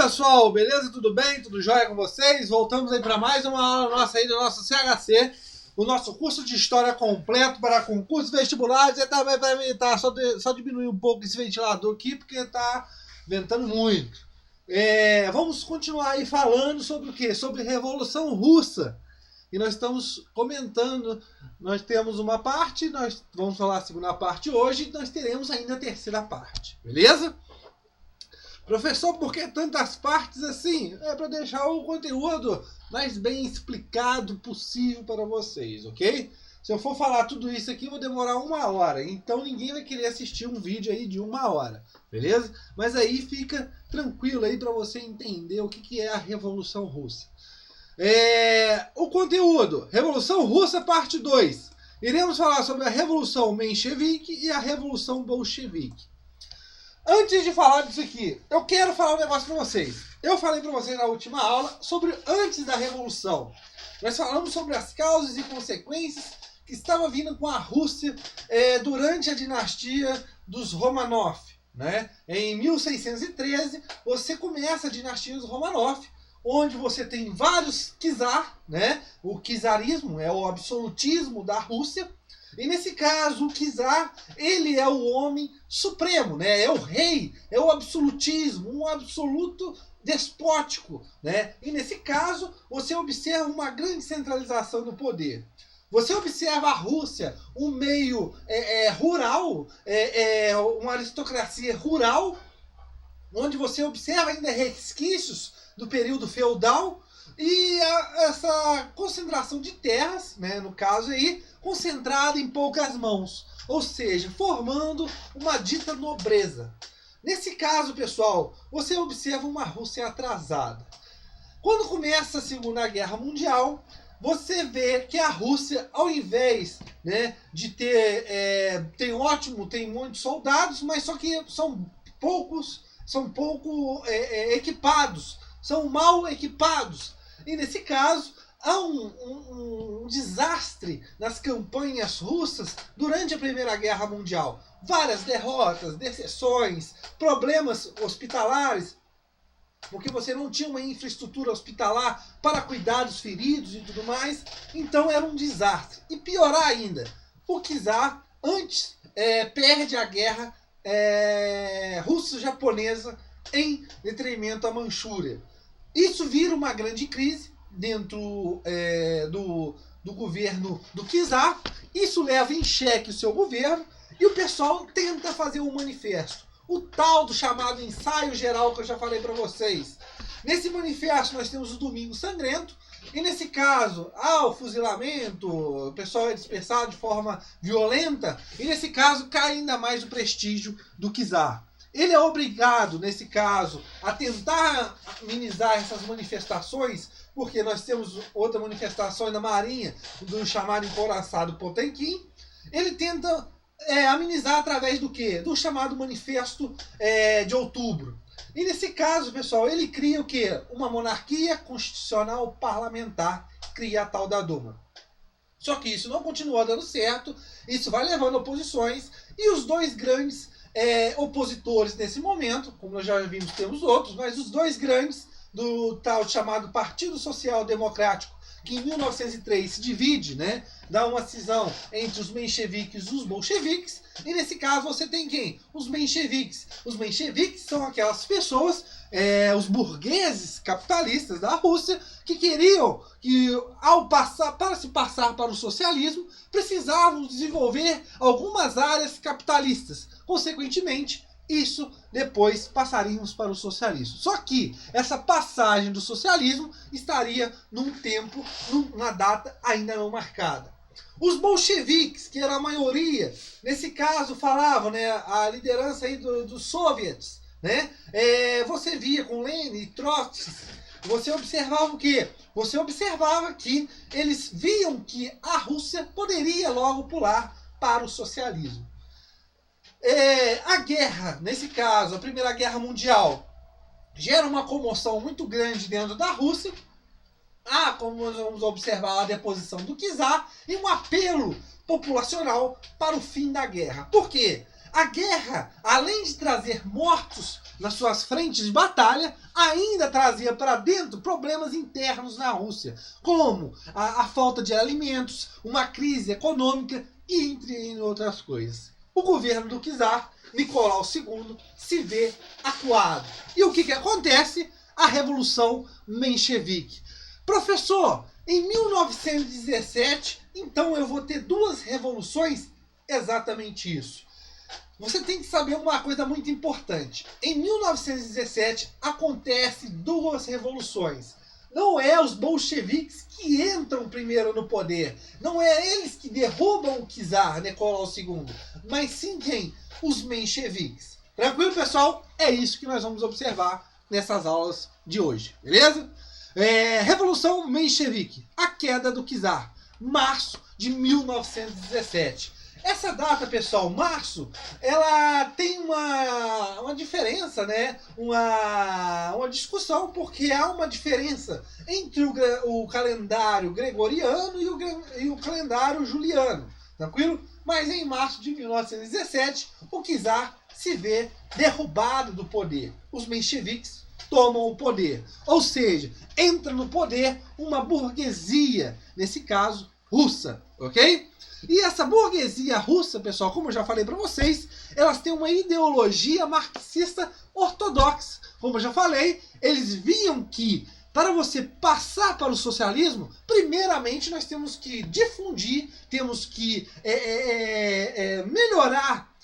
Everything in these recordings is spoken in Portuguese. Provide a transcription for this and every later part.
pessoal, beleza? Tudo bem? Tudo jóia com vocês? Voltamos aí para mais uma aula nossa aí do nosso CHC, o nosso curso de História completo para concursos vestibulares. E também para evitar, só diminuir um pouco esse ventilador aqui, porque está ventando muito. Vamos continuar aí falando sobre o quê? Sobre Revolução Russa. E nós estamos comentando, nós temos uma parte, nós vamos falar a segunda parte hoje, e nós teremos ainda a terceira parte, beleza? Professor, por que tantas partes assim? É para deixar o conteúdo mais bem explicado possível para vocês, ok? Se eu for falar tudo isso aqui, eu vou demorar 1 hora. Então ninguém vai querer assistir um vídeo aí de 1 hora, beleza? Mas aí fica tranquilo aí para você entender o que é a Revolução Russa. O conteúdo, Revolução Russa, parte 2. Iremos falar sobre a Revolução Menchevique e a Revolução Bolchevique. Antes de falar disso aqui, eu quero falar um negócio para vocês. Eu falei para vocês na última aula sobre antes da Revolução. Nós falamos sobre as causas e consequências que estavam vindo com a Rússia durante a dinastia dos Romanov, né? Em 1613, você começa a dinastia dos Romanov, onde você tem vários czar, né? O czarismo é o absolutismo da Rússia. E nesse caso, o czar, ele é o homem supremo, né? É o rei, é o absolutismo, um absoluto despótico, né? E nesse caso, você observa uma grande centralização do poder. Você observa a Rússia, um meio rural, uma aristocracia rural, onde você observa ainda resquícios do período feudal e essa concentração de terras, né, no caso aí, concentrada em poucas mãos, ou seja, formando uma dita nobreza. Nesse caso, pessoal, você observa uma Rússia atrasada. Quando começa a Segunda Guerra Mundial, você vê que a Rússia, ao invés, né, de ter tem muitos soldados, mas só que são pouco equipados, são mal equipados. E nesse caso, há um desastre nas campanhas russas durante a Primeira Guerra Mundial. Várias derrotas, deserções, problemas hospitalares, porque você não tinha uma infraestrutura hospitalar para cuidar dos feridos e tudo mais. Então era um desastre. E piorar ainda, o czar antes perde a guerra russo-japonesa em detrimento à Manchúria. Isso vira uma grande crise dentro do governo do czar. Isso leva em xeque o seu governo e o pessoal tenta fazer um manifesto. O tal do chamado ensaio geral que eu já falei para vocês. Nesse manifesto nós temos o Domingo Sangrento. E nesse caso, há o fuzilamento, o pessoal é dispersado de forma violenta. E nesse caso cai ainda mais o prestígio do czar. Ele é obrigado, nesse caso, a tentar minimizar essas manifestações, porque nós temos outra manifestação na Marinha, do chamado encouraçado Potemkin. Ele tenta amenizar através do quê? Do chamado Manifesto de Outubro. E nesse caso, pessoal, ele cria o quê? Uma monarquia constitucional parlamentar, cria a tal da Duma. Só que isso não continua dando certo, isso vai levando oposições, e os dois grandes opositores nesse momento, como nós já vimos, temos outros, mas os dois grandes do tal chamado Partido Social Democrático, que em 1903 se divide, né, dá uma cisão entre os mencheviques e os bolcheviques, e nesse caso você tem quem? Os mencheviques. Os mencheviques são aquelas pessoas, os burgueses capitalistas da Rússia, que queriam que, para se passar para o socialismo, precisavam desenvolver algumas áreas capitalistas. Consequentemente, isso depois passaríamos para o socialismo. Só que essa passagem do socialismo estaria num tempo, numa data ainda não marcada. Os bolcheviques, que era a maioria, nesse caso falavam, né, a liderança aí dos soviets, né, você via com Lenin e Trotsky, você observava o quê? Você observava que eles viam que a Rússia poderia logo pular para o socialismo. A guerra, nesse caso, a Primeira Guerra Mundial, gera uma comoção muito grande dentro da Rússia. Como nós vamos observar, a deposição do czar e um apelo populacional para o fim da guerra. Por quê? A guerra, além de trazer mortos nas suas frentes de batalha, ainda trazia para dentro problemas internos na Rússia, como a falta de alimentos, uma crise econômica e entre outras coisas. O governo do czar Nicolau II se vê acuado. E o que acontece? A Revolução Menchevique. Professor, em 1917, então eu vou ter duas revoluções? Exatamente isso. Você tem que saber uma coisa muito importante. Em 1917 acontece duas revoluções. Não é os bolcheviques que entram primeiro no poder. Não é eles que derrubam o czar Nicolau II. Mas sim quem? Os mencheviques. Tranquilo, pessoal? É isso que nós vamos observar nessas aulas de hoje. Beleza? Revolução Menchevique. A queda do czar. Março de 1917. Essa data, pessoal, março, ela tem uma diferença, né? Uma discussão, porque há uma diferença entre o calendário gregoriano e o calendário juliano, tranquilo? Mas em março de 1917, o czar se vê derrubado do poder. Os mencheviques tomam o poder, ou seja, entra no poder uma burguesia, nesse caso, russa, ok? E essa burguesia russa, pessoal, como eu já falei para vocês, elas têm uma ideologia marxista ortodoxa. Como eu já falei, eles viam que para você passar para o socialismo, primeiramente nós temos que difundir, temos que melhorar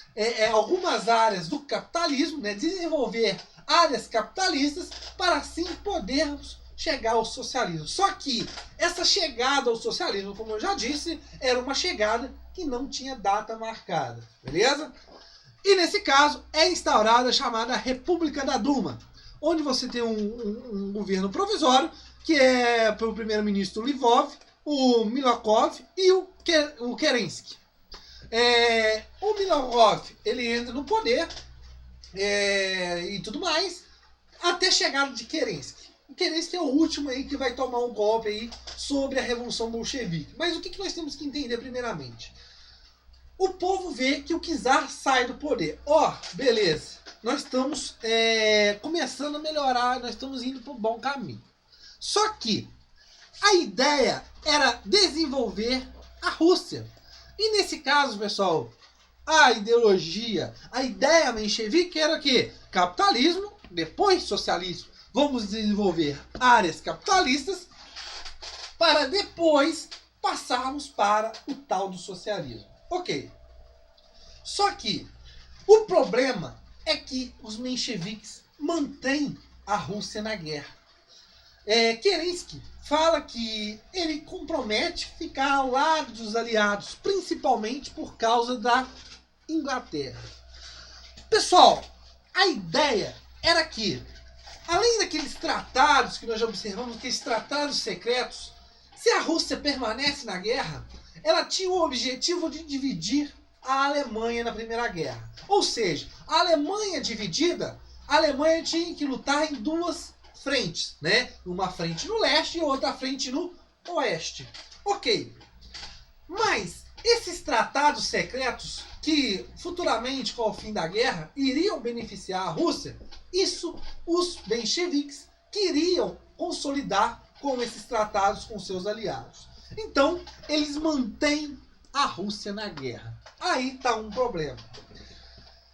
algumas áreas do capitalismo, né, desenvolver áreas capitalistas para assim podermos chegar ao socialismo. Só que essa chegada ao socialismo, como eu já disse, era uma chegada que não tinha data marcada, beleza? E nesse caso é instaurada a chamada República da Duma, onde você tem um governo provisório, que é pelo primeiro-ministro Lvov, o Milokov e o Kerensky. O Milokov, ele entra no poder e tudo mais, até a chegada de Kerensky. O Kerensky é o último aí que vai tomar um golpe aí sobre a Revolução Bolchevique. Mas o que nós temos que entender primeiramente? O povo vê que o czar sai do poder. Beleza, nós estamos começando a melhorar, nós estamos indo para o bom caminho. Só que a ideia era desenvolver a Rússia. E nesse caso, pessoal, a ideologia, a ideia menchevique era o quê? Capitalismo, depois socialismo. Vamos desenvolver áreas capitalistas para depois passarmos para o tal do socialismo. Ok. Só que o problema é que os mencheviques mantêm a Rússia na guerra. Kerensky fala que ele compromete ficar ao lado dos aliados, principalmente por causa da Inglaterra. Pessoal, a ideia era que, além daqueles tratados que nós já observamos, aqueles tratados secretos, se a Rússia permanece na guerra, ela tinha o objetivo de dividir a Alemanha na Primeira Guerra. Ou seja, a Alemanha dividida, a Alemanha tinha que lutar em duas frentes, né? Uma frente no leste e outra frente no oeste. Ok. Mas esses tratados secretos, que futuramente, com o fim da guerra, iriam beneficiar a Rússia, isso os mencheviques queriam consolidar com esses tratados com seus aliados. Então, eles mantêm a Rússia na guerra. Aí está um problema.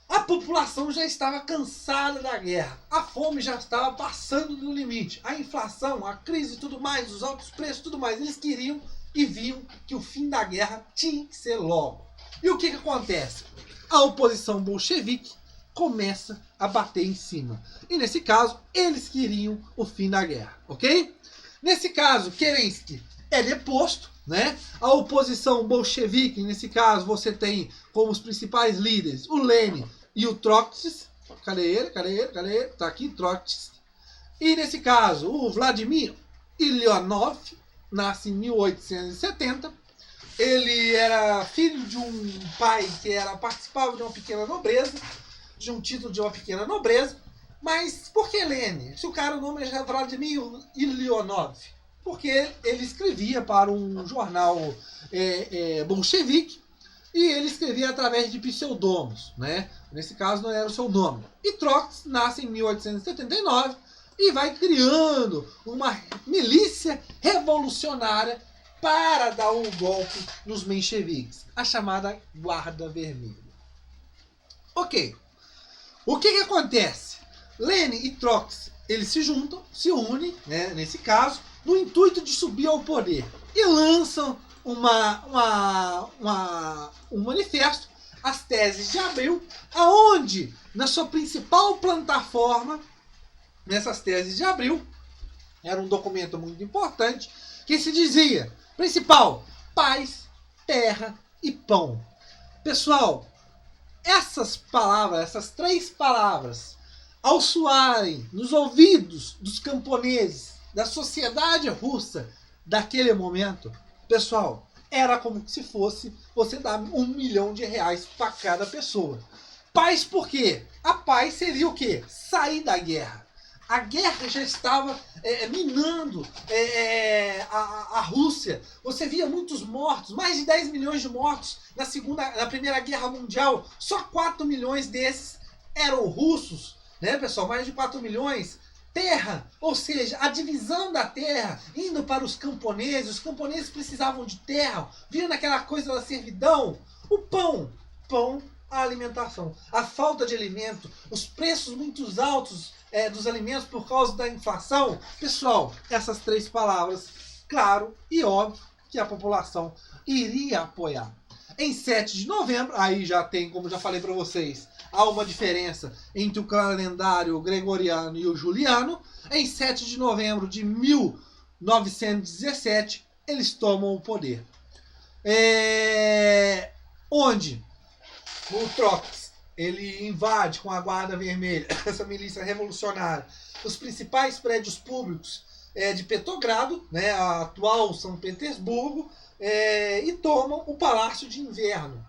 A população já estava cansada da guerra. A fome já estava passando do limite. A inflação, a crise e tudo mais, os altos preços e tudo mais. Eles queriam e viam que o fim da guerra tinha que ser logo. E o que acontece? A oposição bolchevique começa a bater em cima. E nesse caso, eles queriam o fim da guerra, ok? Nesse caso, Kerensky é deposto, né? A oposição bolchevique, nesse caso, você tem como os principais líderes o Lenin e o Trotsky. Cadê ele? Tá aqui, Trotsky. E nesse caso, o Vladimir Ilyanov nasce em 1870. Ele era filho de um pai que participava de uma pequena nobreza, de um título de uma pequena nobreza. Mas por que Lenin? Se o cara, o nome é Vladimir Ilyanov. Porque ele escrevia para um jornal bolchevique E ele escrevia através de pseudônimos, né? Nesse caso não era o seu nome. E Trotsky nasce em 1879 e vai criando uma milícia revolucionária para dar um golpe nos mencheviques, a chamada Guarda Vermelha. Ok. O que acontece? Lenin e Trotsky, eles se juntam, se unem, né, nesse caso, no intuito de subir ao poder. E lançam um manifesto, as teses de abril, aonde, na sua principal plataforma, nessas teses de abril, era um documento muito importante, que se dizia, principal, paz, terra e pão. Pessoal, essas palavras, essas 3 palavras, ao soarem nos ouvidos dos camponeses, da sociedade russa daquele momento, pessoal, era como se fosse você dar R$1 milhão para cada pessoa. Paz por quê? A paz seria o quê? Sair da guerra. A guerra já estava minando a Rússia. Você via muitos mortos, mais de 10 milhões de mortos na Primeira Guerra Mundial. Só 4 milhões desses eram russos, né, pessoal? Mais de 4 milhões. Terra, ou seja, a divisão da terra indo para os camponeses precisavam de terra, viam naquela coisa da servidão. O pão, a alimentação, a falta de alimento, os preços muito altos dos alimentos por causa da inflação. Pessoal, essas 3 palavras, claro e óbvio que a população iria apoiar. Em 7 de novembro, aí já tem, como já falei para vocês, há uma diferença entre o calendário gregoriano e o juliano. Em 7 de novembro de 1917, eles tomam o poder. Onde o Trotsky, ele invade com a Guarda Vermelha, essa milícia revolucionária, os principais prédios públicos de Petrogrado, né, a atual São Petersburgo, e tomam o Palácio de Inverno.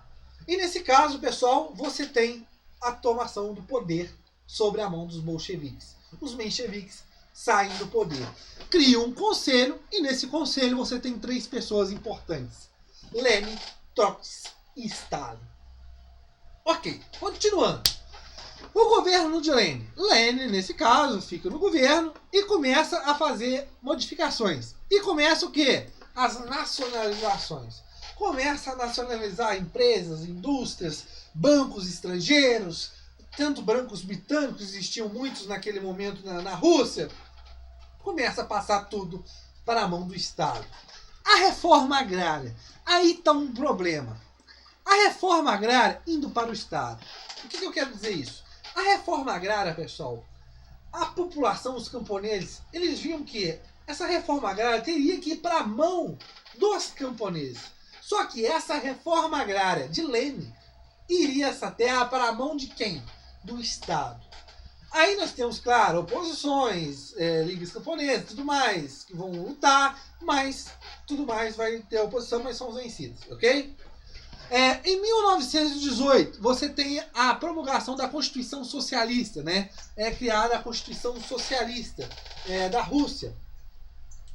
E nesse caso, pessoal, você tem a tomação do poder sobre a mão dos bolcheviques. Os mencheviques saem do poder. Criam um conselho, e nesse conselho você tem 3 pessoas importantes: Lenin, Trotsky e Stalin. Ok, continuando. O governo de Lenin. Lenin, nesse caso, fica no governo e começa a fazer modificações. E começa o quê? As nacionalizações. Começa a nacionalizar empresas, indústrias, bancos estrangeiros, tanto bancos britânicos, existiam muitos naquele momento na Rússia. Começa a passar tudo para a mão do Estado. A reforma agrária. Aí está um problema. A reforma agrária indo para o Estado. O que eu quero dizer isso? A reforma agrária, pessoal, a população, os camponeses, eles viam que essa reforma agrária teria que ir para a mão dos camponeses. Só que essa reforma agrária de Lenin iria essa terra para a mão de quem? Do Estado. Aí nós temos, claro, oposições, ligas camponesas, tudo mais, que vão lutar, mas tudo mais vai ter oposição, mas são os vencidos, ok? Em 1918, você tem a promulgação da Constituição Socialista, né? É criada a Constituição Socialista da Rússia.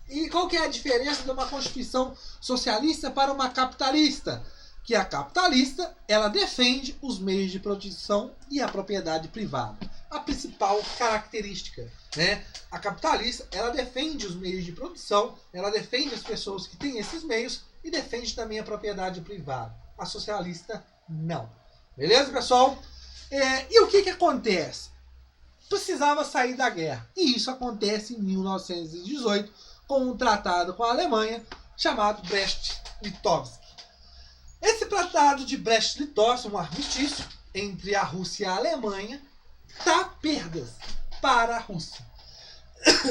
E qual que é a diferença de uma Constituição Socialista para uma capitalista? Que a capitalista, ela defende os meios de produção e a propriedade privada. A principal característica, né? A capitalista, ela defende os meios de produção, ela defende as pessoas que têm esses meios e defende também a propriedade privada. A socialista, não. Beleza, pessoal? E o que acontece? Precisava sair da guerra. E isso acontece em 1918, com um tratado com a Alemanha, chamado Brest-Litovsk. Esse tratado de Brest-Litovsk, um armistício entre a Rússia e a Alemanha, dá perdas para a Rússia.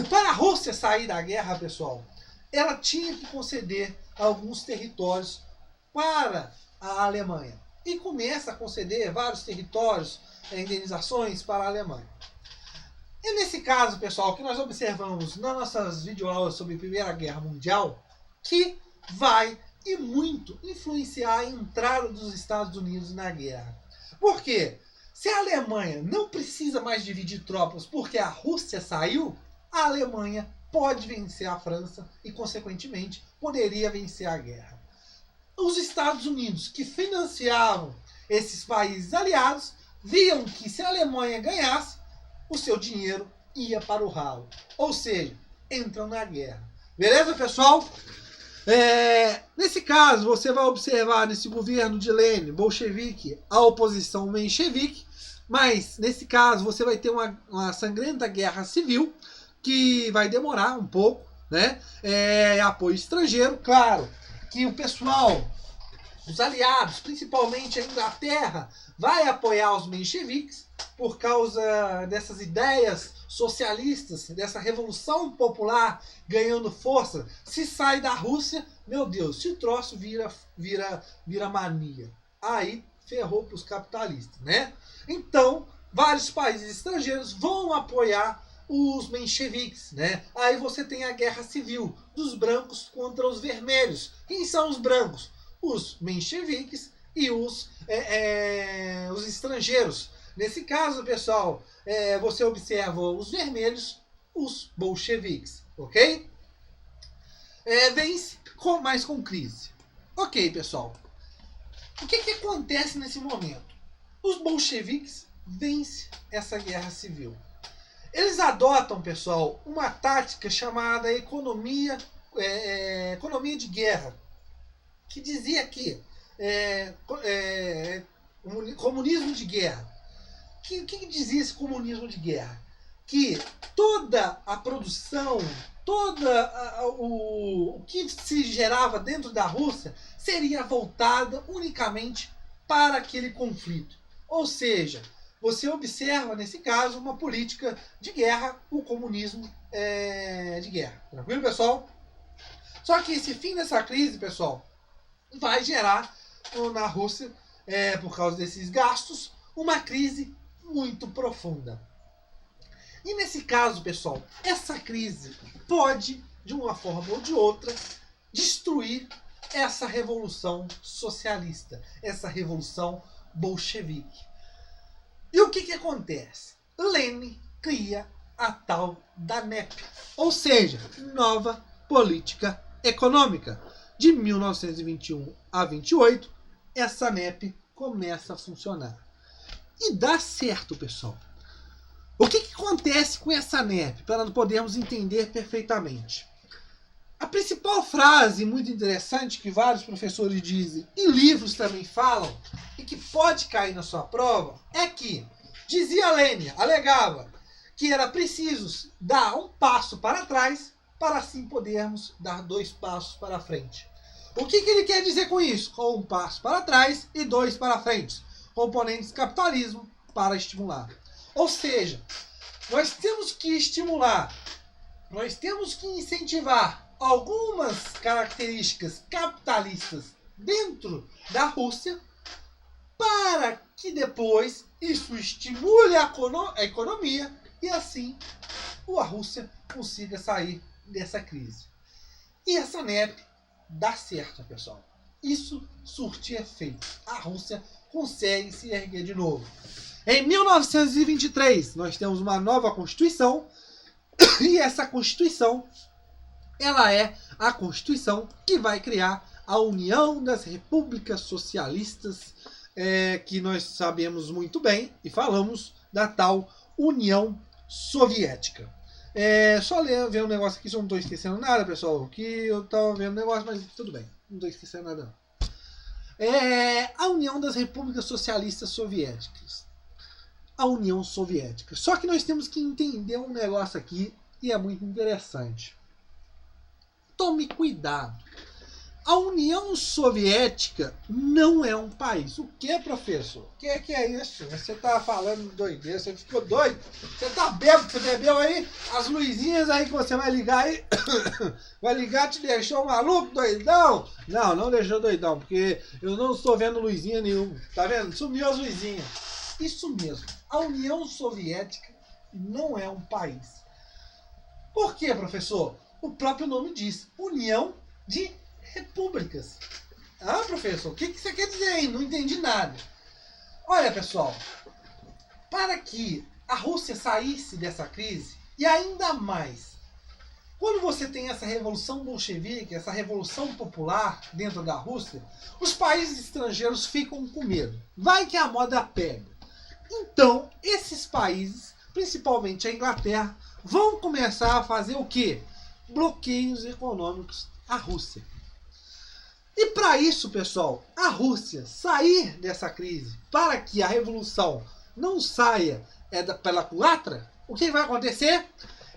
Para a Rússia sair da guerra, pessoal, ela tinha que conceder alguns territórios para a Alemanha. E começa a conceder vários territórios, indenizações para a Alemanha. E nesse caso, pessoal, o que nós observamos nas nossas videoaulas sobre a Primeira Guerra Mundial, que vai e muito influenciar a entrada dos Estados Unidos na guerra. Por quê? Se a Alemanha não precisa mais dividir tropas porque a Rússia saiu, a Alemanha pode vencer a França e, consequentemente, poderia vencer a guerra. Os Estados Unidos, que financiavam esses países aliados, viam que se a Alemanha ganhasse, o seu dinheiro ia para o ralo. Ou seja, entram na guerra. Beleza, pessoal? Nesse caso, você vai observar nesse governo de Lenin, bolchevique, a oposição menchevique, mas nesse caso você vai ter uma sangrenta guerra civil que vai demorar um pouco, né? Apoio estrangeiro, claro que o pessoal, os aliados, principalmente a Inglaterra, vai apoiar os mencheviques por causa dessas ideias socialistas, dessa revolução popular ganhando força. Se sai da Rússia, meu Deus, se o troço vira mania. Aí ferrou para os capitalistas, né? Então, vários países estrangeiros vão apoiar os mencheviques, né? Aí você tem a guerra civil dos brancos contra os vermelhos. Quem são os brancos? Os mencheviques e os estrangeiros. Nesse caso, pessoal, você observa os vermelhos, os bolcheviques, ok? Vence mais com crise. Ok, pessoal. O que acontece nesse momento? Os bolcheviques vencem essa guerra civil. Eles adotam, pessoal, uma tática chamada economia de guerra, que dizia que comunismo de guerra. O que dizia esse comunismo de guerra? Que toda a produção, o que se gerava dentro da Rússia seria voltada unicamente para aquele conflito. Ou seja, você observa, nesse caso, uma política de guerra, o comunismo de guerra. Tranquilo, pessoal? Só que esse fim dessa crise, pessoal, vai gerar na Rússia, por causa desses gastos, uma crise muito profunda. E nesse caso, pessoal, essa crise pode, de uma forma ou de outra, destruir essa revolução socialista, essa revolução bolchevique. E o que acontece? Lenin cria a tal da NEP, ou seja, Nova Política Econômica. De 1921 a 28, essa NEP começa a funcionar. E dá certo, pessoal. O que acontece com essa NEP, para nós podermos entender perfeitamente? A principal frase muito interessante que vários professores dizem e livros também falam, e que pode cair na sua prova, é que, dizia Lenin, alegava que era preciso dar um passo para trás para assim podermos dar 2 passos para frente. O que ele quer dizer com isso? Com 1 passo para trás e 2 para frente. Componentes capitalismo para estimular. Ou seja, nós temos que estimular, nós temos que incentivar algumas características capitalistas dentro da Rússia para que depois isso estimule a economia e assim a Rússia consiga sair dessa crise. E essa NEP dá certo, pessoal. Isso surte efeito. A Rússia consegue se erguer de novo. Em 1923, nós temos uma nova Constituição e essa Constituição, ela é a Constituição que vai criar a União das Repúblicas Socialistas, que nós sabemos muito bem e falamos da tal União Soviética. Só ver um negócio aqui, se eu não estou esquecendo nada, pessoal, que eu estava vendo um negócio, mas tudo bem, não estou esquecendo nada não. A União das Repúblicas Socialistas Soviéticas. A União Soviética. Só que nós temos que entender um negócio aqui e é muito interessante. Tome cuidado. A União Soviética não é um país. O que, professor? O que é isso? Você tá falando doideira, você ficou doido? Você tá bêbado? Você bebeu aí? As luzinhas aí que você vai ligar aí, vai ligar, te deixou maluco, doidão? Não, não deixou doidão, porque eu não estou vendo luzinha nenhuma. Tá vendo? Sumiu as luzinhas. Isso mesmo. A União Soviética não é um país. Por quê, professor? O próprio nome diz. União de repúblicas. Ah, professor, o que você quer dizer aí? Não entendi nada. Olha, pessoal, para que a Rússia saísse dessa crise, e ainda mais Quando você tem essa revolução bolchevique, essa revolução popular dentro da Rússia, os países estrangeiros ficam com medo. Vai que a moda pega. Então, esses países, principalmente a Inglaterra, vão começar a fazer o quê? Bloqueios econômicos à Rússia. E para isso, pessoal, a Rússia sair dessa crise, para que a revolução não saia pela culatra, o que vai acontecer?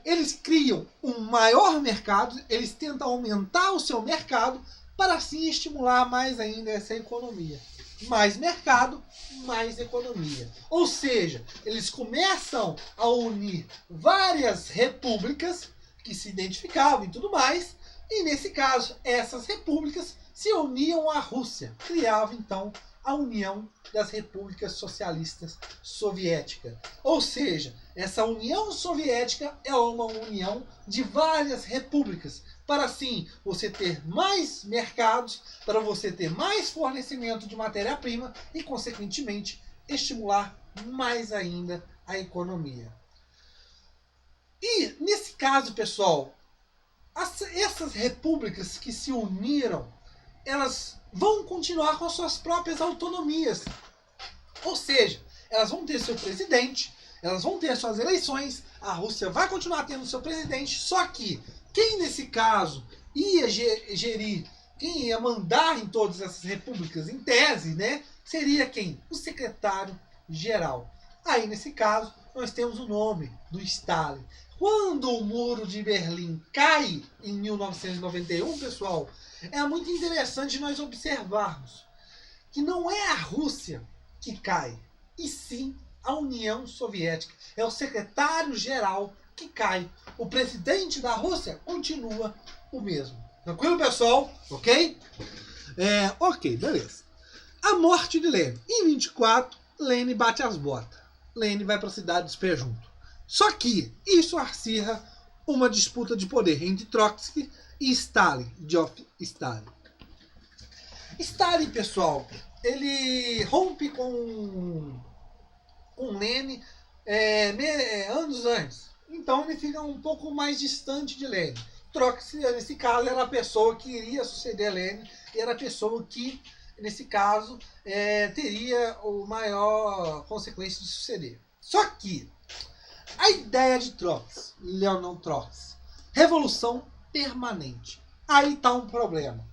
Eles criam um maior mercado, eles tentam aumentar o seu mercado para assim estimular mais ainda essa economia. Mais mercado, mais economia. Ou seja, eles começam a unir várias repúblicas que se identificavam e tudo mais, e nesse caso, essas repúblicas se uniam à Rússia, criavam então a União das Repúblicas Socialistas Soviéticas. Ou seja, essa União Soviética é uma união de várias repúblicas, para assim você ter mais mercados, para você ter mais fornecimento de matéria-prima e, consequentemente, estimular mais ainda a economia. E, nesse caso, pessoal, essas repúblicas que se uniram, elas vão continuar com as suas próprias autonomias. Ou seja, elas vão ter seu presidente, elas vão ter suas eleições, a Rússia vai continuar tendo seu presidente, só que quem nesse caso ia gerir, quem ia mandar em todas essas repúblicas, em tese, né, seria quem? O secretário-geral. Aí, nesse caso, nós temos o nome do Stalin. Quando o Muro de Berlim cai em 1991, pessoal, é muito interessante nós observarmos que não é a Rússia que cai, e sim a União Soviética. É o secretário-geral que cai. O presidente da Rússia continua o mesmo. Tranquilo, pessoal? Ok? Ok, beleza. A morte de Lenin. Em 24, Lenin bate as botas. Lenin vai para a cidade despejar junto. Só que isso acirra uma disputa de poder entre Trotsky e Stalin, Joseph Stalin. Stalin, pessoal, ele rompe com Lenin anos antes. Então ele fica um pouco mais distante de Lenin. Trotsky, nesse caso, era a pessoa que iria suceder Lenin e era a pessoa que, nesse caso, teria o maior consequência de suceder. Só que a ideia de Trotsky, Leonel Trotsky, revolução permanente. Aí está um problema.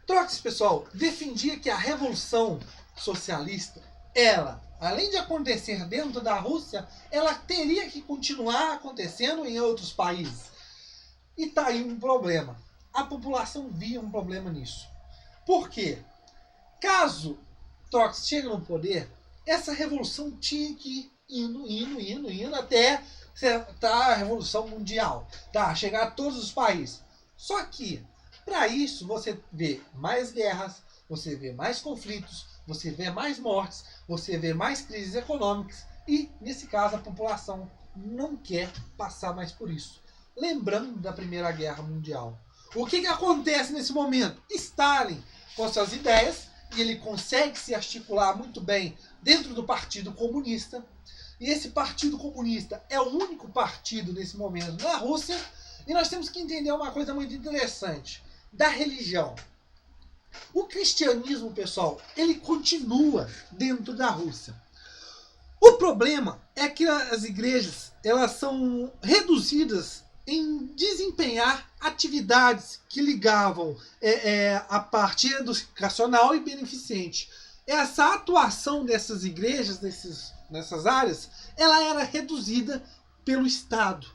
Trotsky, pessoal, defendia que a revolução socialista, ela, além de acontecer dentro da Rússia, ela teria que continuar acontecendo em outros países. E está aí um problema. A população via um problema nisso. Por quê? Caso Trotsky chegue no poder, essa revolução tinha que ir indo até a Revolução Mundial, tá? Chegar a todos os países. Só que, para isso, você vê mais guerras, você vê mais conflitos, você vê mais mortes, você vê mais crises econômicas e, nesse caso, a população não quer passar mais por isso. Lembrando da Primeira Guerra Mundial. O que acontece nesse momento? Stalin, com suas ideias, e ele consegue se articular muito bem dentro do Partido Comunista. E esse Partido Comunista é o único partido nesse momento na Rússia. E nós temos que entender uma coisa muito interessante da religião. O cristianismo, pessoal, ele continua dentro da Rússia. O problema é que as igrejas, elas são reduzidas em desempenhar atividades que ligavam a parte educacional e beneficente. Essa atuação dessas igrejas, nessas áreas, ela era reduzida pelo Estado.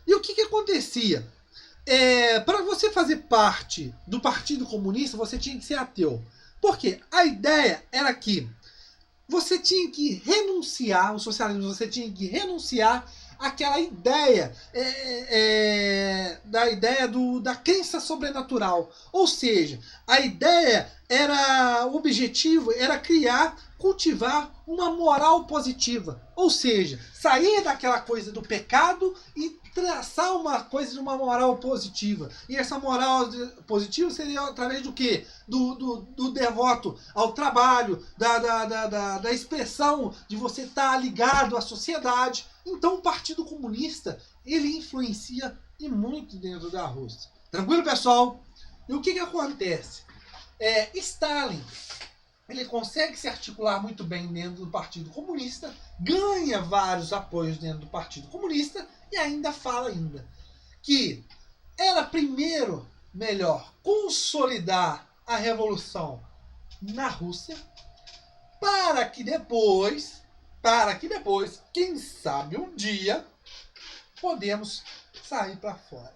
E o que acontecia? Para você fazer parte do Partido Comunista, você tinha que ser ateu. Por quê? A ideia era que você tinha que renunciar ao socialismo, você tinha que renunciar àquela ideia da crença sobrenatural. Ou seja, a ideia o objetivo era cultivar uma moral positiva. Ou seja, sair daquela coisa do pecado e traçar uma coisa de uma moral positiva. E essa moral positiva seria através do quê? Do devoto ao trabalho, da expressão de você estar ligado à sociedade. Então o Partido Comunista, ele influencia e muito dentro da Rússia. Tranquilo, pessoal? E o que acontece? Stalin, ele consegue se articular muito bem dentro do Partido Comunista, ganha vários apoios dentro do Partido Comunista e ainda fala que era primeiro melhor consolidar a revolução na Rússia para que depois, quem sabe um dia, podemos sair para fora.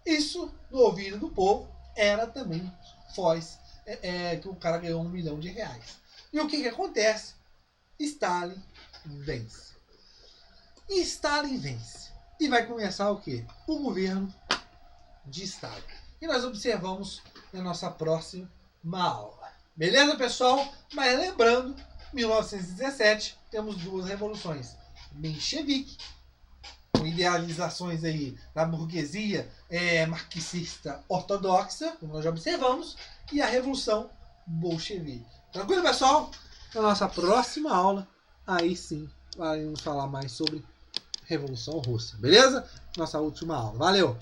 Isso, no ouvido do povo, era também voz que o cara ganhou R$1 milhão. E o que acontece? Stalin vence. E Stalin vence. E vai começar o quê? O governo de Stalin. E nós observamos na nossa próxima aula. Beleza, pessoal? Mas lembrando, 1917, temos duas revoluções. Menchevique, com idealizações aí da burguesia marxista ortodoxa, como nós já observamos, e a Revolução Bolchevique. Tranquilo, pessoal? Na nossa próxima aula, aí sim, vamos falar mais sobre Revolução Russa. Beleza? Nossa última aula. Valeu!